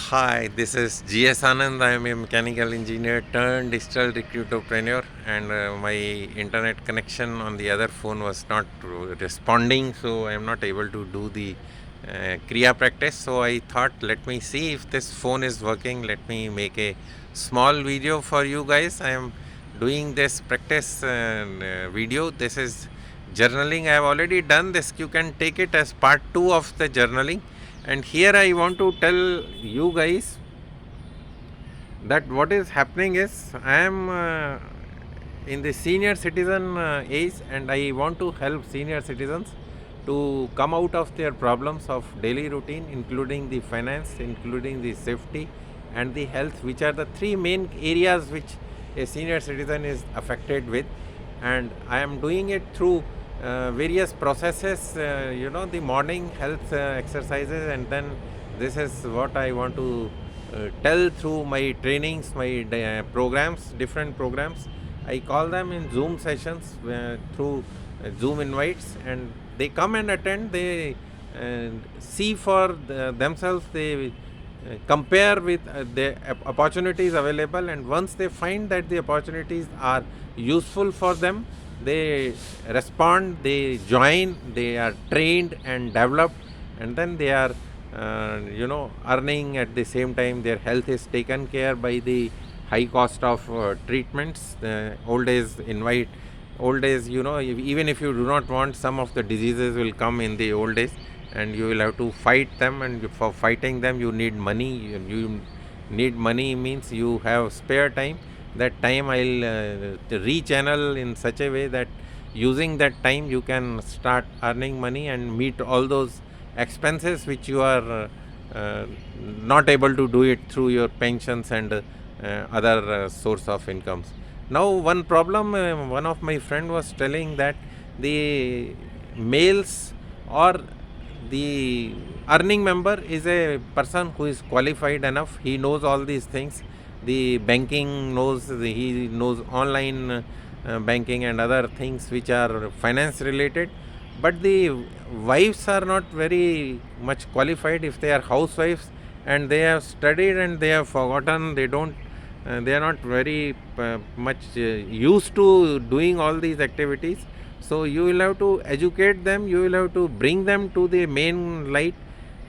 Hi, this is GS Anand. I am a mechanical engineer turned digital recruiterpreneur, and my internet connection on the other phone was not responding, so I am not able to do the Kriya practice. So I thought, let me see if this phone is working. Let me make a small video for you guys. I am doing this practice video. This is journaling. I have already done this. You can take it as part 2 of the journaling. And here I want to tell you guys that what is happening is I am in the senior citizen age, and I want to help senior citizens to come out of their problems of daily routine, including the finance, including the safety and the health, which are the three main areas which a senior citizen is affected with. And I am doing it through various processes, the morning health exercises, and then this is what I want to tell through my trainings, my programs, different programs. I call them in Zoom sessions through Zoom invites, and they come and attend. They see for themselves. They compare with the opportunities available, and once they find that the opportunities are useful for them, they respond, they join, they are trained and developed, and then they are earning. At the same time, their health is taken care by the high cost of treatments. The old days, even if you do not want, some of the diseases will come in the old days, and you will have to fight them, and for fighting them you need money. You need money means you have spare time. That time I'll rechannel in such a way that using that time you can start earning money and meet all those expenses which you are not able to do it through your pensions and other source of incomes. Now one problem, one of my friend was telling that the males or the earning member is a person who is qualified enough. He knows all these things. The banking knows, he knows online banking and other things which are finance related. But the wives are not very much qualified. If they are housewives and they have studied and they have forgotten, they are not very much used to doing all these activities. So you will have to educate them, you will have to bring them to the main light.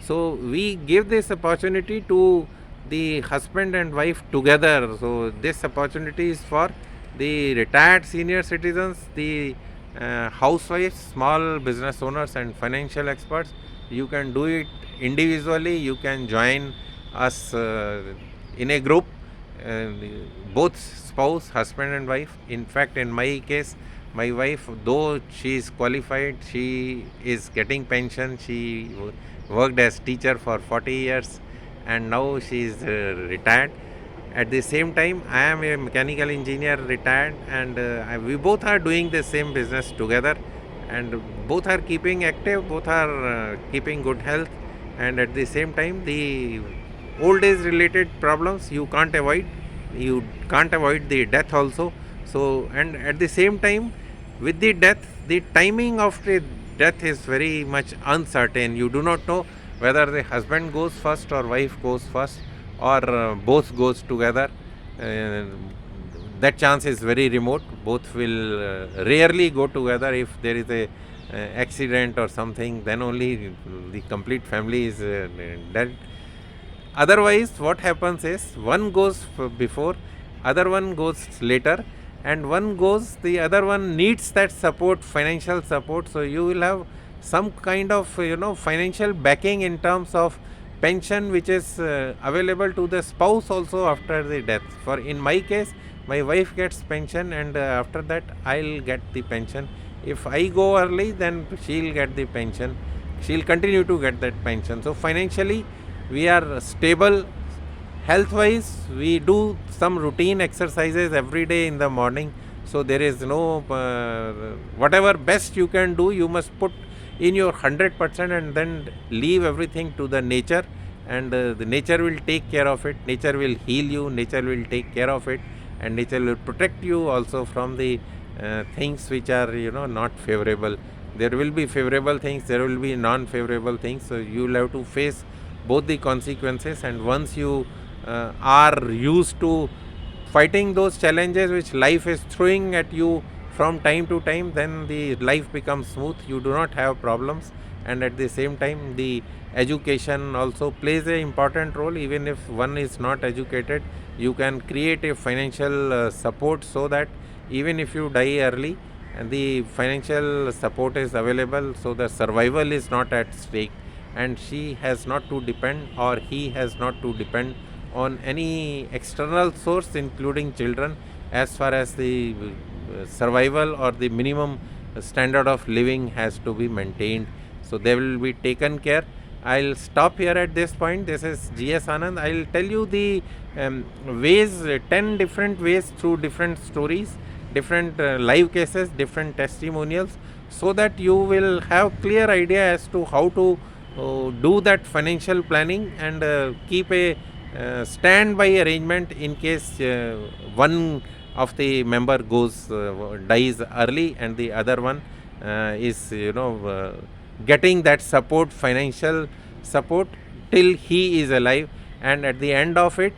So we give this opportunity to the husband and wife together. So this opportunity is for the retired senior citizens, the housewives, small business owners and financial experts. You can do it individually, you can join us in a group, uh, both spouse, husband and wife. In fact, in my case, my wife, though she is qualified, she is getting pension. She worked as teacher for 40 years and now she is retired. At the same time, I am a mechanical engineer retired, and we both are doing the same business together, and both are keeping active, both are keeping good health, and at the same time, the old age related problems you can't avoid. You can't avoid the death also. So, and at the same time, with the death, the timing of the death is very much uncertain. You do not know whether the husband goes first or wife goes first, or both goes together. uh, that chance is very remote. Both will rarely go together. If there is a accident or something, then only the complete family is dead. Otherwise what happens is one goes before, other one goes later, and one goes, the other one needs that support, financial support. So you will have some kind of financial backing in terms of pension, which is available to the spouse also after the death. For in my case, my wife gets pension, and after that I'll get the pension. If I go early, then she'll get the pension, she'll continue to get that pension. So financially we are stable. Health wise, we do some routine exercises every day in the morning. So there is no whatever best you can do, you must put in your 100%, and then leave everything to the nature, and the nature will take care of it. Nature will heal you, nature will take care of it, and nature will protect you also from the things which are not favorable. There will be favorable things, there will be non favorable things, so you will have to face both the consequences. And once you are used to fighting those challenges which life is throwing at you from time to time, then the life becomes smooth. You do not have problems, and at the same time the education also plays an important role. Even if one is not educated, you can create a financial support, so that even if you die early, and the financial support is available, so the survival is not at stake, and she has not to depend, or he has not to depend on any external source, including children, as far as the survival or the minimum standard of living has to be maintained. So they will be taken care. I'll stop here at this point. This is GS Anand. I'll tell you the ways, 10 different ways through different stories, different live cases, different testimonials, so that you will have clear idea as to how to do that financial planning, and keep a standby arrangement in case one of the member dies early, and the other one is getting that support, financial support, till he is alive. And at the end of it,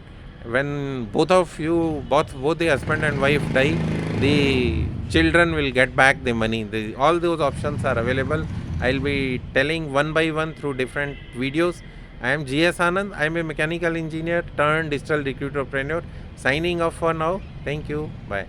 when both of you, both the husband and wife die, the children will get back the money. All those options are available. I'll be telling one by one through different videos. I am GS Anand. I am a mechanical engineer turned digital recruiterpreneur. Signing off for now. Thank you. Bye.